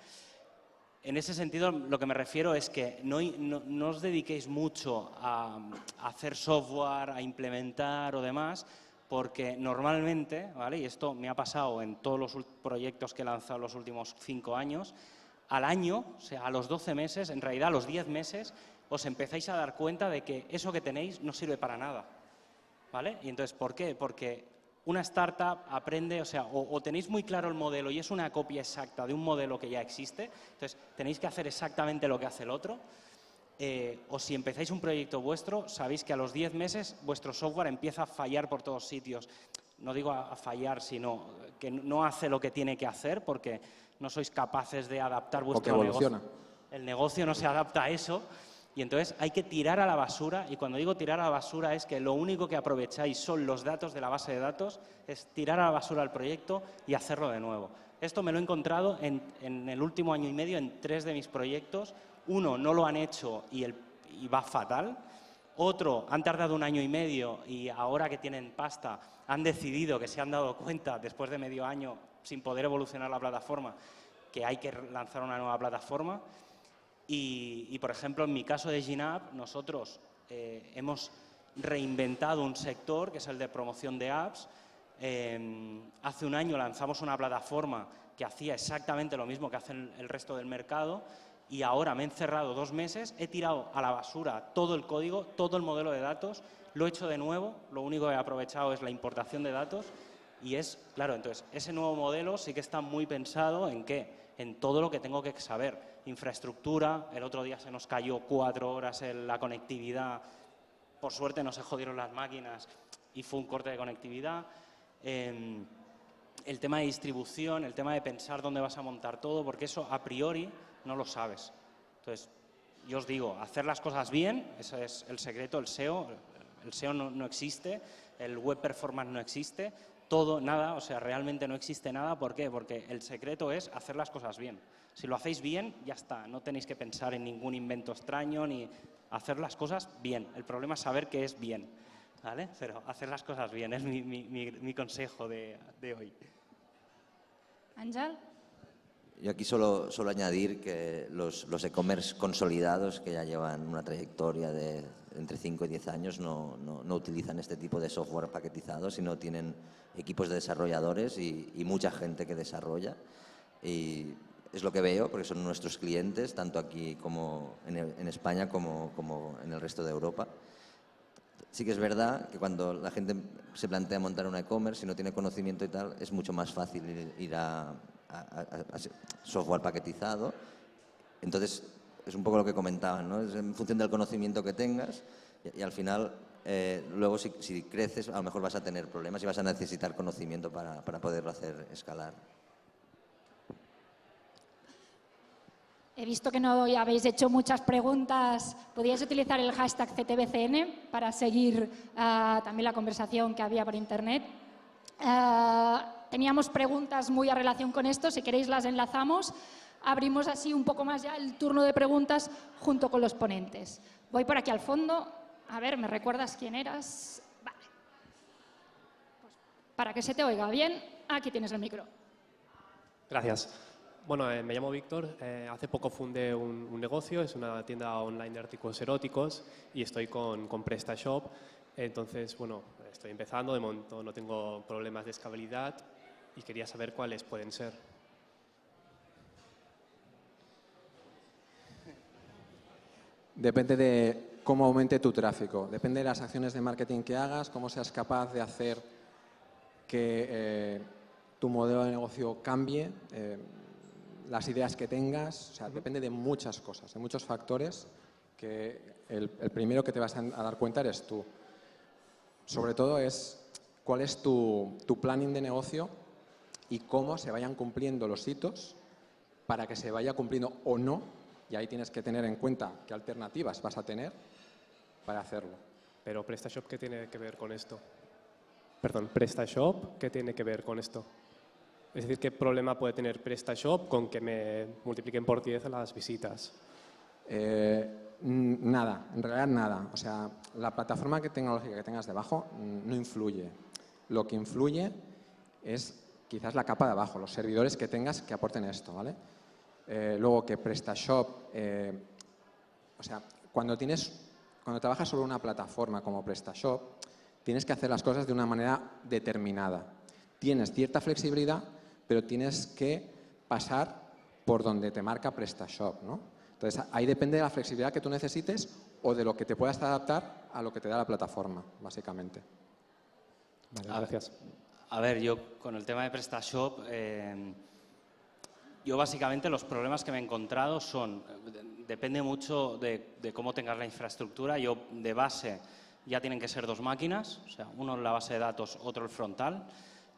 S4: En ese sentido, lo que me refiero es que no os dediquéis mucho a hacer software, a implementar o demás, porque normalmente, ¿vale? Y esto me ha pasado en todos los proyectos que he lanzado los últimos 5 años, al año, o sea, a los 12 meses, en realidad a los 10 meses, os empezáis a dar cuenta de que eso que tenéis no sirve para nada, ¿vale? Y entonces, ¿por qué? Porque una startup aprende, o sea, o tenéis muy claro el modelo y es una copia exacta de un modelo que ya existe, entonces tenéis que hacer exactamente lo que hace el otro, o si empezáis un proyecto vuestro, sabéis que a los 10 meses vuestro software empieza a fallar por todos sitios. No digo a fallar, sino que no hace lo que tiene que hacer porque no sois capaces de adaptar vuestro negocio. El negocio no se adapta a eso y entonces hay que tirar a la basura, y cuando digo tirar a la basura es que lo único que aprovecháis son los datos de la base de datos, es tirar a la basura el proyecto y hacerlo de nuevo. Esto me lo he encontrado en el último año y medio en 3 de mis proyectos. Uno no lo han hecho y va fatal. Otro han tardado 1 año y medio y ahora que tienen pasta han decidido, que se han dado cuenta después de medio año sin poder evolucionar la plataforma, que hay que lanzar una nueva plataforma. Y por ejemplo, en mi caso de GINAP, nosotros hemos reinventado un sector que es el de promoción de apps. Hace 1 año lanzamos una plataforma que hacía exactamente lo mismo que hacen el resto del mercado y ahora me he encerrado 2 meses, he tirado a la basura todo el código, todo el modelo de datos, lo he hecho de nuevo, lo único que he aprovechado es la importación de datos y claro, entonces ese nuevo modelo sí que está muy pensado en ¿qué? En todo lo que tengo que saber. Infraestructura, el otro día se nos cayó 4 horas en la conectividad, por suerte no se jodieron las máquinas y fue un corte de conectividad. El tema de distribución, el tema de pensar dónde vas a montar todo, porque eso a priori no lo sabes. Entonces, yo os digo, hacer las cosas bien, ese es el secreto, el SEO. El SEO no existe, el web performance no existe, todo, nada, o sea, realmente no existe nada. ¿Por qué? Porque el secreto es hacer las cosas bien. Si lo hacéis bien, ya está, no tenéis que pensar en ningún invento extraño ni hacer las cosas bien. El problema es saber qué es bien, ¿vale? Pero hacer las cosas bien es mi consejo de hoy.
S1: Àngel.
S2: Yo aquí solo añadir que los e-commerce consolidados que ya llevan una trayectoria de entre 5 y 10 años no utilizan este tipo de software paquetizado, sino tienen equipos de desarrolladores y mucha gente que desarrolla. Y es lo que veo, porque son nuestros clientes, tanto aquí como en España como en el resto de Europa. Sí que es verdad que cuando la gente se plantea montar un e-commerce, si no tiene conocimiento y tal, es mucho más fácil ir a software paquetizado. Entonces, es un poco lo que comentaban, ¿no? Es en función del conocimiento que tengas y al final, luego si creces, a lo mejor vas a tener problemas y vas a necesitar conocimiento para poderlo hacer escalar.
S1: He visto que no habéis hecho muchas preguntas. ¿Podríais utilizar el hashtag CTBCN para seguir también la conversación que había por internet? Teníamos preguntas muy a relación con esto, si queréis las enlazamos. Abrimos así un poco más ya el turno de preguntas junto con los ponentes. Voy por aquí al fondo. A ver, ¿me recuerdas quién eras? Vale. Pues para que se te oiga bien, aquí tienes el micro.
S5: Gracias. Bueno, me llamo Víctor. Hace poco fundé un negocio, es una tienda online de artículos eróticos y estoy con PrestaShop. Entonces, bueno, estoy empezando, de momento no tengo problemas de escalabilidad y quería saber cuáles pueden ser.
S3: Depende de cómo aumente tu tráfico, depende de las acciones de marketing que hagas, cómo seas capaz de hacer que tu modelo de negocio cambie, las ideas que tengas, o sea, depende de muchas cosas, de muchos factores que el primero que te vas a dar cuenta eres tú. Sobre todo es cuál es tu planning de negocio y cómo se vayan cumpliendo los hitos para que se vaya cumpliendo o no, y ahí tienes que tener en cuenta qué alternativas vas a tener para hacerlo.
S5: Pero PrestaShop, ¿qué tiene que ver con esto? Perdón, PrestaShop, ¿qué tiene que ver con esto? Es decir, ¿qué problema puede tener PrestaShop con que me multipliquen por 10 las visitas?
S3: Nada, en realidad nada. O sea, la plataforma tecnológica que tengas debajo no influye. Lo que influye es quizás la capa de abajo, los servidores que tengas que aporten esto, ¿vale? Luego que PrestaShop, o sea, cuando trabajas sobre una plataforma como PrestaShop, tienes que hacer las cosas de una manera determinada. Tienes cierta flexibilidad, pero tienes que pasar por donde te marca PrestaShop, ¿no? Entonces, ahí depende de la flexibilidad que tú necesites o de lo que te puedas adaptar a lo que te da la plataforma, básicamente.
S5: Vale, gracias.
S4: A ver, yo con el tema de PrestaShop, yo básicamente los problemas que me he encontrado son, depende mucho de cómo tengas la infraestructura. Yo de base ya tienen que ser 2 máquinas, o sea, uno en la base de datos, otro el frontal.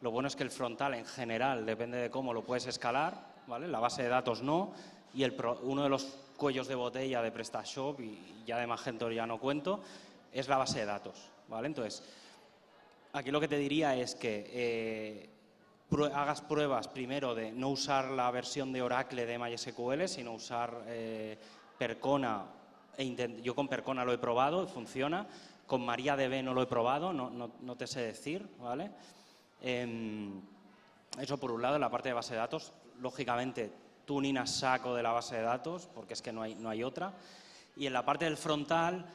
S4: Lo bueno es que el frontal en general, depende de cómo lo puedes escalar, ¿vale? La base de datos no, y uno de los cuellos de botella de PrestaShop, y ya de Magento ya no cuento, es la base de datos, ¿vale? Entonces, aquí lo que te diría es que hagas pruebas primero de no usar la versión de Oracle de MySQL, sino usar Percona. Yo con Percona lo he probado, funciona. Con MariaDB no lo he probado, no te sé decir, ¿vale? Eso por un lado, en la parte de base de datos. Lógicamente, tuning a saco de la base de datos, porque es que no hay otra. Y en la parte del frontal,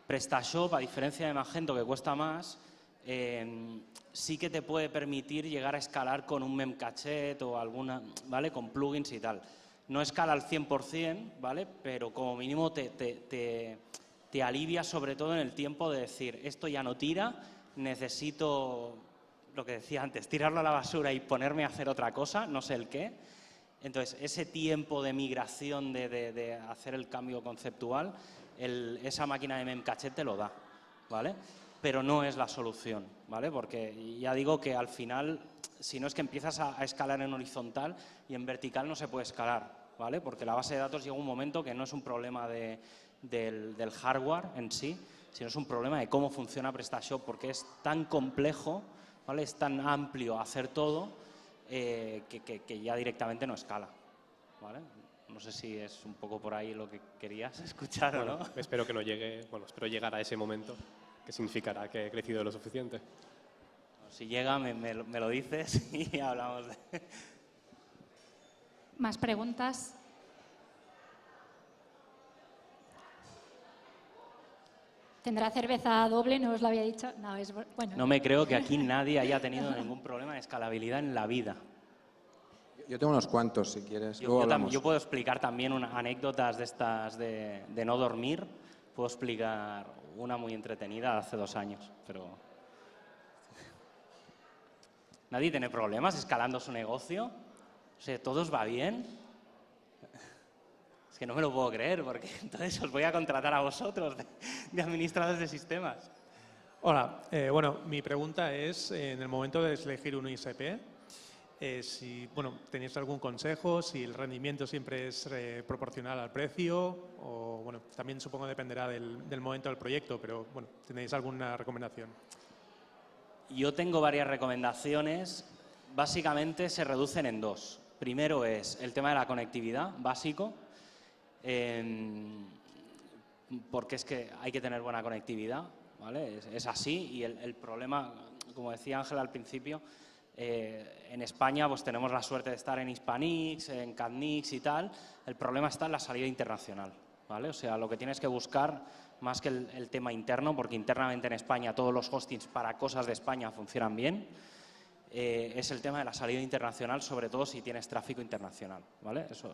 S4: PrestaShop, a diferencia de Magento, que cuesta más, sí que te puede permitir llegar a escalar con un Memcachet o alguna, ¿vale? Con plugins y tal. No escala al 100%, ¿vale? Pero como mínimo te alivia sobre todo en el tiempo de decir, esto ya no tira, necesito, lo que decía antes, tirarlo a la basura y ponerme a hacer otra cosa, no sé el qué. Entonces, ese tiempo de migración, de hacer el cambio conceptual, esa máquina de Memcachet te lo da, ¿vale? Pero no es la solución, ¿vale? Porque ya digo que al final, si no es que empiezas a escalar en horizontal y en vertical no se puede escalar, ¿vale? Porque la base de datos llega un momento que no es un problema del hardware en sí, sino es un problema de cómo funciona PrestaShop, porque es tan complejo, ¿vale? Es tan amplio hacer todo que ya directamente no escala, ¿vale? No sé si es un poco por ahí lo que querías escuchar o no.
S5: Espero que no llegue, espero llegar a ese momento, que significará que he crecido lo suficiente.
S4: Si llega, me lo dices y hablamos de...
S1: ¿Más preguntas? ¿Tendrá cerveza doble? ¿No os lo había dicho? No, es bueno.
S4: No me creo que aquí nadie haya tenido ningún problema de escalabilidad en la vida.
S3: Yo tengo unos cuantos, si quieres.
S4: Yo puedo explicar también anécdotas de estas de no dormir. Puedo explicar una muy entretenida de hace 2 años, pero... ¿Nadie tiene problemas escalando su negocio? O sea, ¿todos va bien? Es que no me lo puedo creer, porque entonces os voy a contratar a vosotros de administradores de sistemas.
S6: Hola, bueno, mi pregunta es, en el momento de elegir un ISP, si tenéis algún consejo, si el rendimiento siempre es proporcional al precio, o bueno, también supongo dependerá del momento del proyecto, pero bueno, ¿tenéis alguna recomendación?
S4: Yo tengo varias recomendaciones, básicamente se reducen en 2. Primero es el tema de la conectividad, básico, porque es que hay que tener buena conectividad, ¿vale? Es así, y el problema, como decía Ángela al principio, en España pues tenemos la suerte de estar en Hispanix, en Cadnix y tal. El problema está en la salida internacional, ¿vale? O sea, lo que tienes que buscar, más que el tema interno, porque internamente en España todos los hostings para cosas de España funcionan bien, es el tema de la salida internacional, sobre todo si tienes tráfico internacional, ¿vale? Eso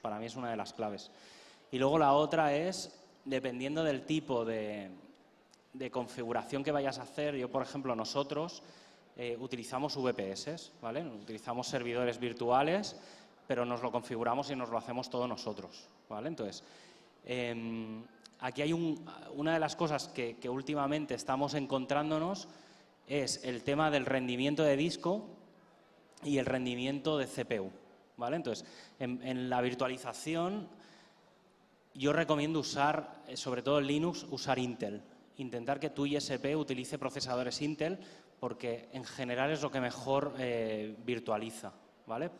S4: para mí es una de las claves. Y luego la otra es, dependiendo del tipo de configuración que vayas a hacer, yo por ejemplo nosotros utilizamos VPS, ¿vale? Utilizamos servidores virtuales, pero nos lo configuramos y nos lo hacemos todos nosotros, ¿vale? Entonces, aquí hay una de las cosas que últimamente estamos encontrándonos es el tema del rendimiento de disco y el rendimiento de CPU, ¿vale? Entonces, en la virtualización yo recomiendo usar, sobre todo en Linux, usar Intel. Intentar que tu ISP utilice procesadores Intel, porque en general es lo que mejor virtualiza, ¿vale?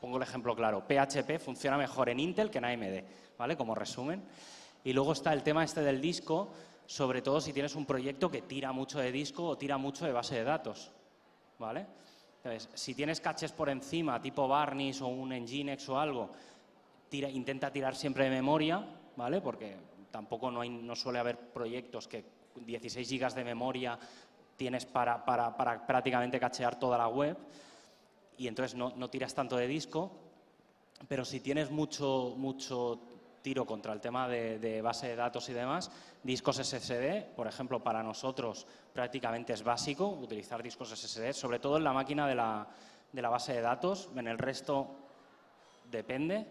S4: Pongo el ejemplo claro, PHP funciona mejor en Intel que en AMD, ¿vale? Como resumen. Y luego está el tema este del disco, sobre todo si tienes un proyecto que tira mucho de disco o tira mucho de base de datos, ¿vale? Entonces, si tienes caches por encima, tipo Varnish o un Nginx o algo, intenta tirar siempre de memoria, ¿vale? Porque tampoco no suele haber proyectos que 16 GB de memoria tienes para prácticamente cachear toda la web y entonces no tiras tanto de disco, pero si tienes mucho tiro contra el tema de base de datos y demás, discos SSD, por ejemplo, para nosotros prácticamente es básico utilizar discos SSD, sobre todo en la máquina de la base de datos, en el resto depende.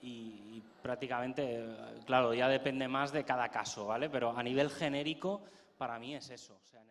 S4: Y prácticamente, claro, ya depende más de cada caso, ¿vale? Pero a nivel genérico, para mí es eso. O sea,